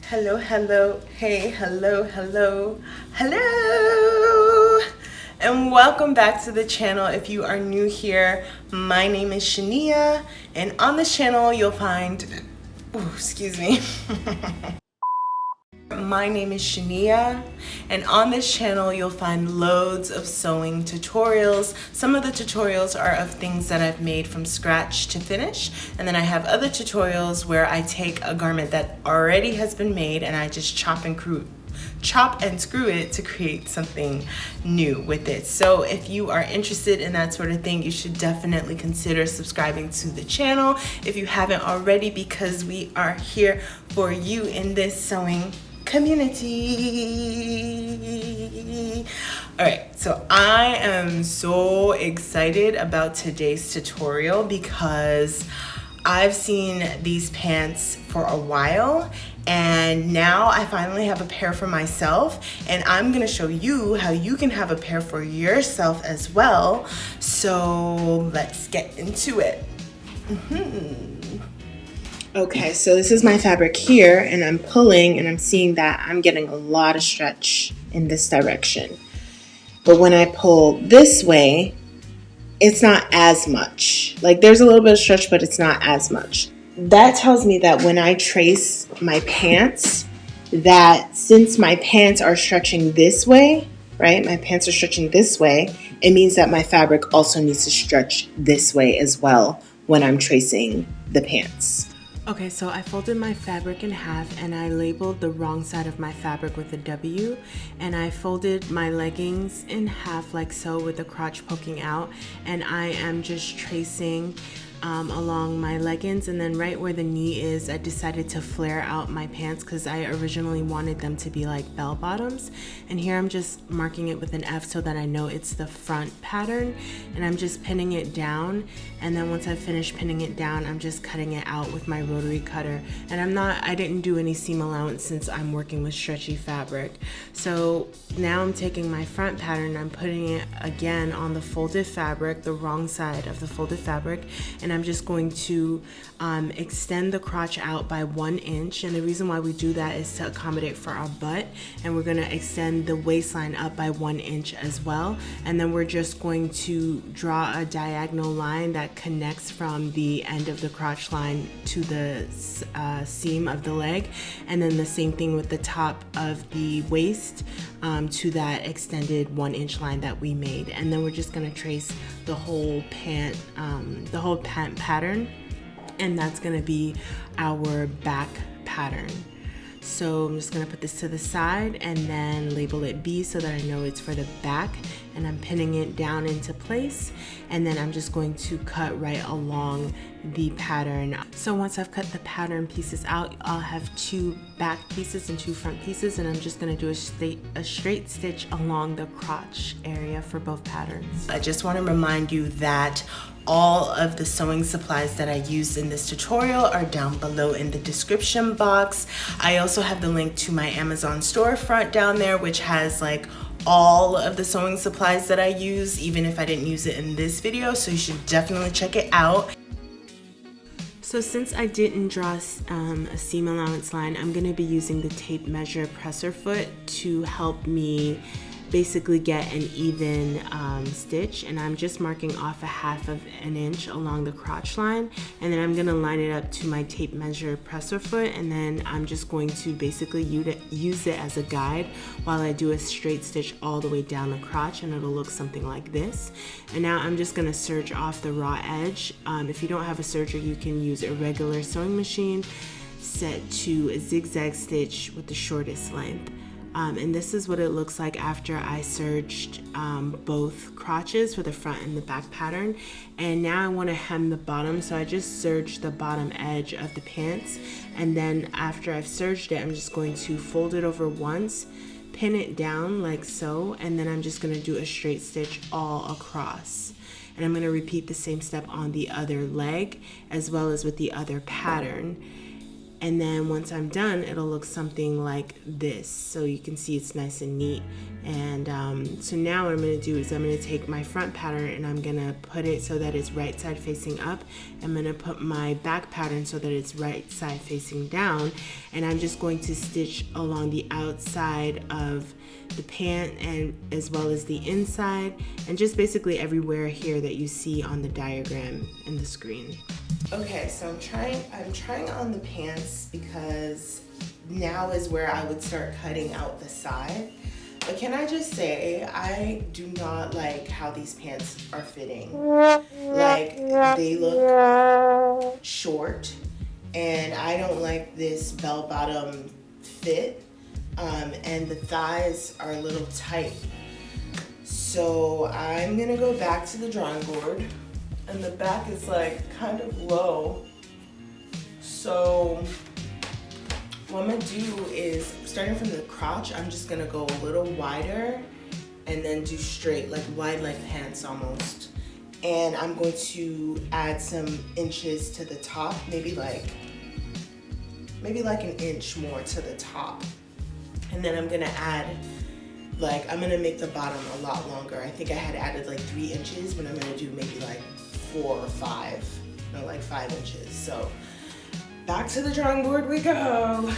Hello, hello, hey, hello, hello, hello, and welcome back to the channel. If you are new here, my name is SHANiA, and on this channel you'll find, excuse me. My name is SHANiA, and on this channel you'll find loads of sewing tutorials. Some of the tutorials are of things that I've made from scratch to finish, and then I have other tutorials where I take a garment that already has been made and I just chop and screw it to create something new with it. So if you are interested in that sort of thing, you should definitely consider subscribing to the channel if you haven't already, because we are here for you in this sewing community. All right, so I am so excited about today's tutorial because I've seen these pants for a while, and now I finally have a pair for myself, and I'm gonna show you how you can have a pair for yourself as well. So let's get into it. Okay, so this is my fabric here, and I'm pulling and I'm seeing that I'm getting a lot of stretch in this direction. But when I pull this way, it's not as much. Like, there's a little bit of stretch, but it's not as much. That tells me that when I trace my pants, that since my pants are stretching this way, right? My pants are stretching this way, it means that my fabric also needs to stretch this way as well when I'm tracing the pants. Okay, so I folded my fabric in half and I labeled the wrong side of my fabric with a W, and I folded my leggings in half like so with the crotch poking out, and I am just tracing along my leggings, and then right where the knee is, I decided to flare out my pants because I originally wanted them to be like bell bottoms, and here I'm just marking it with an F so that I know it's the front pattern, and I'm just pinning it down, and then once I finish pinning it down, I'm just cutting it out with my rotary cutter. And I didn't do any seam allowance since I'm working with stretchy fabric. So now I'm taking my front pattern, I'm putting it again on the folded fabric, the wrong side of the folded fabric, and I'm just going to extend the crotch out by 1 inch. And the reason why we do that is to accommodate for our butt, and we're going to extend the waistline up by 1 inch as well. And then we're just going to draw a diagonal line that connects from the end of the crotch line to the seam of the leg, and then the same thing with the top of the waist to that extended 1 inch line that we made. And then we're just going to trace the whole pant pattern, and that's going to be our back pattern. So I'm just going to put this to the side and then label it B so that I know it's for the back, and I'm pinning it down into place, and then I'm just going to cut right along the pattern. So once I've cut the pattern pieces out, I'll have 2 back pieces and 2 front pieces, and I'm just going to do a straight stitch along the crotch area for both patterns. I just want to remind you that all of the sewing supplies that I used in this tutorial are down below in the description box. I also have the link to my Amazon storefront down there, which has like all of the sewing supplies that I use, even if I didn't use it in this video, so you should definitely check it out. So since I didn't draw a seam allowance line, I'm going to be using the tape measure presser foot to help me basically get an even stitch, and I'm just marking off a 1/2 inch along the crotch line, and then I'm going to line it up to my tape measure presser foot, and then I'm just going to basically use it as a guide while I do a straight stitch all the way down the crotch, and it'll look something like this. And now I'm just going to serge off the raw edge. If you don't have a serger, you can use a regular sewing machine set to a zigzag stitch with the shortest length. And this is what it looks like after I serged both crotches for the front and the back pattern. And now I want to hem the bottom, so I just serged the bottom edge of the pants, and then after I've serged it, I'm just going to fold it over once, pin it down like so, and then I'm just going to do a straight stitch all across. And I'm going to repeat the same step on the other leg as well as with the other pattern. And then once I'm done, it'll look something like this. So you can see it's nice and neat. And so now what I'm gonna do is I'm gonna take my front pattern and I'm gonna put it so that it's right side facing up. I'm gonna put my back pattern so that it's right side facing down. And I'm just going to stitch along the outside of the pant and as well as the inside, and just basically everywhere here that you see on the diagram in the screen. Okay, so I'm trying on the pants because now is where I would start cutting out the side. But can I just say, I do not like how these pants are fitting. Like, they look short, and I don't like this bell-bottom fit, and the thighs are a little tight. So I'm gonna go back to the drawing board, and the back is like kind of low. So what I'm gonna do is, starting from the crotch, I'm just gonna go a little wider and then do straight, like wide leg pants almost. And I'm going to add some inches to the top, maybe like an inch more to the top. And then I'm gonna add, like, I'm gonna make the bottom a lot longer. I think I had added like 3 inches, but I'm gonna do maybe like 4 or 5, no, like 5 inches. So back to the drawing board we go.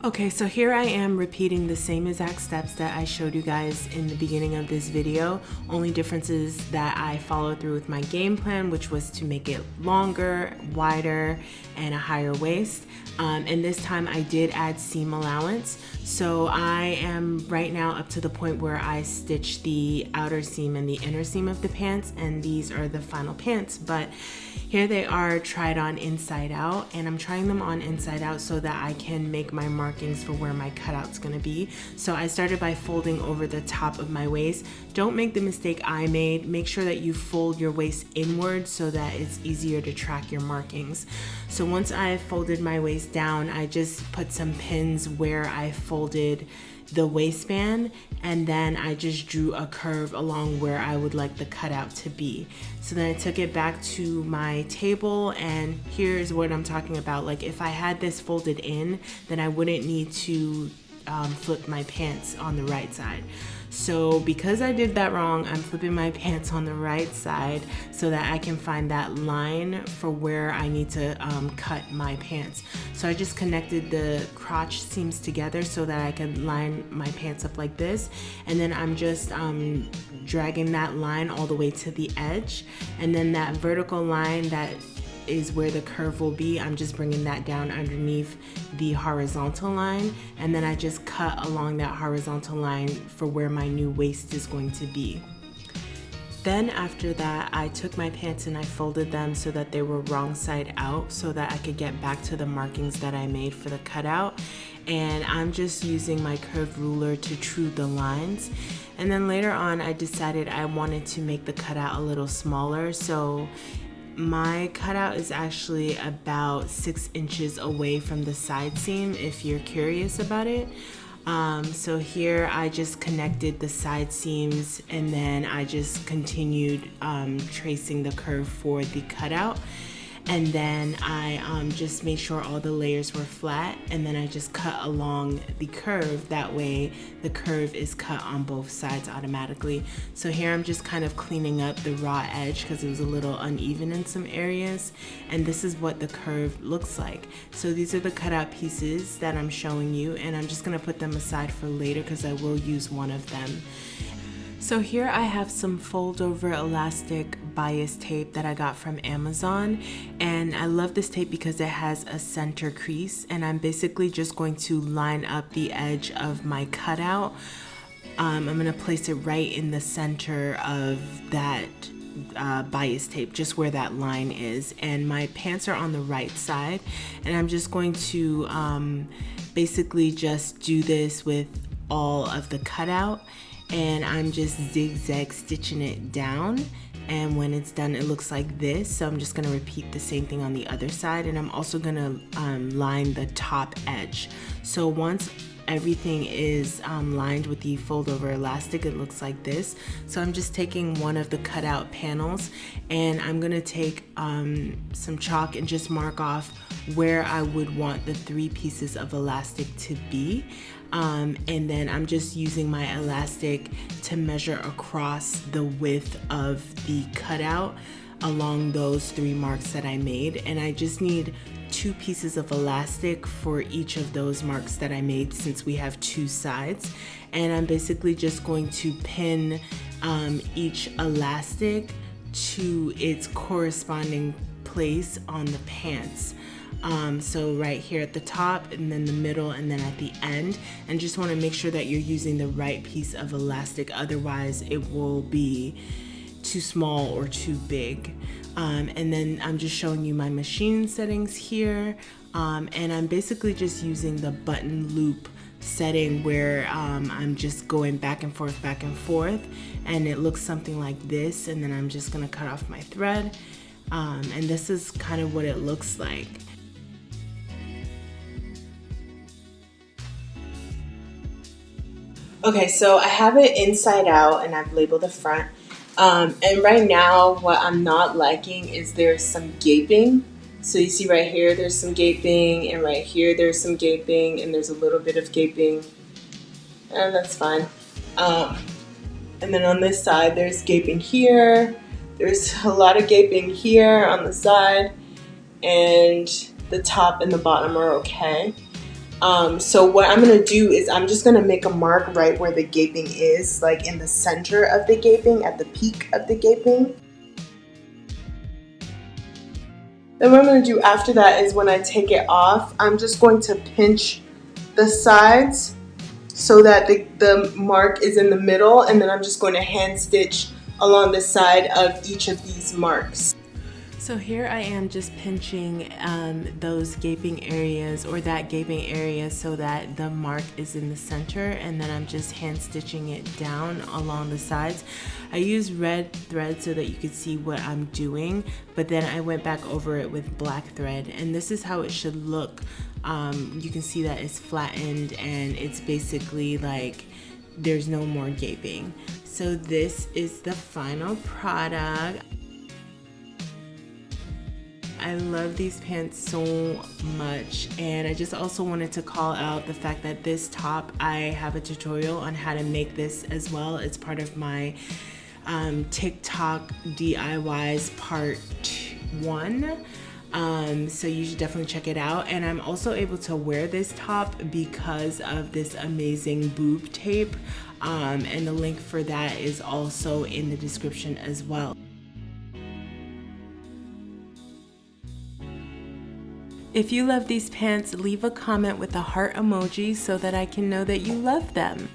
Okay, so here I am repeating the same exact steps that I showed you guys in the beginning of this video. Only difference is that I followed through with my game plan, which was to make it longer, wider, and a higher waist. And this time I did add seam allowance. So I am right now up to the point where I stitch the outer seam and the inner seam of the pants, and these are the final pants. But here they are tried on inside out, and I'm trying them on inside out so that I can make my markings for where my cutout's gonna be. So I started by folding over the top of my waist. Don't make the mistake I made. Make sure that you fold your waist inward so that it's easier to track your markings. So once I folded my waist down, I just put some pins where I folded the waistband, and then I just drew a curve along where I would like the cutout to be. So then I took it back to my table, and here's what I'm talking about. Like, if I had this folded in, then I wouldn't need to flip my pants on the right side. So because I did that wrong, I'm flipping my pants on the right side so that I can find that line for where I need to cut my pants. So I just connected the crotch seams together so that I can line my pants up like this. And then I'm just dragging that line all the way to the edge. And then that vertical line that is where the curve will be, I'm just bringing that down underneath the horizontal line, and then I just cut along that horizontal line for where my new waist is going to be. Then after that, I took my pants and I folded them so that they were wrong side out so that I could get back to the markings that I made for the cutout. And I'm just using my curved ruler to true the lines. And then later on, I decided I wanted to make the cutout a little smaller, so my cutout is actually about 6 inches away from the side seam, if you're curious about it. So here I just connected the side seams, and then I just continued tracing the curve for the cutout. And then I just made sure all the layers were flat, and then I just cut along the curve. That way the curve is cut on both sides automatically. So here I'm just kind of cleaning up the raw edge because it was a little uneven in some areas, and this is what the curve looks like. So these are the cutout pieces that I'm showing you, and I'm just gonna put them aside for later because I will use one of them. So here I have some fold over elastic bias tape that I got from Amazon, and I love this tape because it has a center crease, and I'm basically just going to line up the edge of my cutout. I'm going to place it right in the center of that bias tape, just where that line is, and my pants are on the right side, and I'm just going to basically just do this with all of the cutout. And I'm just zigzag stitching it down, and when it's done it looks like this. So I'm just going to repeat the same thing on the other side, and I'm also going to line the top edge. So once everything is lined with the fold over elastic, it looks like this. So I'm just taking one of the cutout panels, and I'm gonna take some chalk and just mark off where I would want the 3 pieces of elastic to be. And then I'm just using my elastic to measure across the width of the cutout along those 3 marks that I made. And I just need 2 pieces of elastic for each of those marks that I made, since we have 2 sides. And I'm basically just going to pin each elastic to its corresponding place on the pants. So right here at the top, and then the middle, and then at the end. And just want to make sure that you're using the right piece of elastic, otherwise it will be too small or too big. And then I'm just showing you my machine settings here, and I'm basically just using the button loop setting where I'm just going back and forth, and it looks something like this. And then I'm just gonna cut off my thread, and this is kind of what it looks like. Okay, so I have it inside out and I've labeled the front. And right now, what I'm not liking is there's some gaping. So you see right here, there's some gaping, and right here, there's some gaping, and there's a little bit of gaping, and that's fine. And then on this side, there's gaping here. There's a lot of gaping here on the side, and the top and the bottom are okay. So what I'm gonna do is I'm just gonna make a mark right where the gaping is, like in the center of the gaping, at the peak of the gaping. Then what I'm gonna do after that is when I take it off, I'm just going to pinch the sides so that the mark is in the middle, and then I'm just going to hand stitch along the side of each of these marks. So here I am just pinching those gaping areas, or that gaping area, so that the mark is in the center, and then I'm just hand stitching it down along the sides. I use red thread so that you could see what I'm doing, but then I went back over it with black thread, and this is how it should look. You can see that it's flattened, and it's basically like there's no more gaping. So this is the final product. I love these pants so much, and I just also wanted to call out the fact that this top, I have a tutorial on how to make this as well. It's part of my TikTok DIYs part 1. So you should definitely check it out. And I'm also able to wear this top because of this amazing boob tape, and the link for that is also in the description as well. If you love these pants, leave a comment with a heart emoji so that I can know that you love them.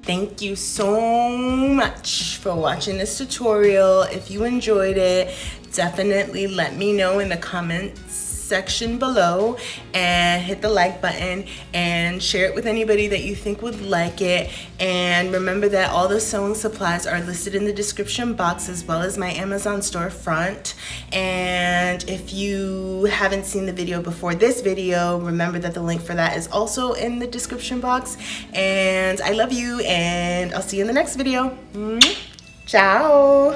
Thank you so much for watching this tutorial. If you enjoyed it, definitely let me know in the comments section below, and hit the like button and share it with anybody that you think would like it. And remember that all the sewing supplies are listed in the description box, as well as my Amazon storefront. And if you haven't seen the video before this video, remember that the link for that is also in the description box. And I love you, and I'll see you in the next video. Ciao.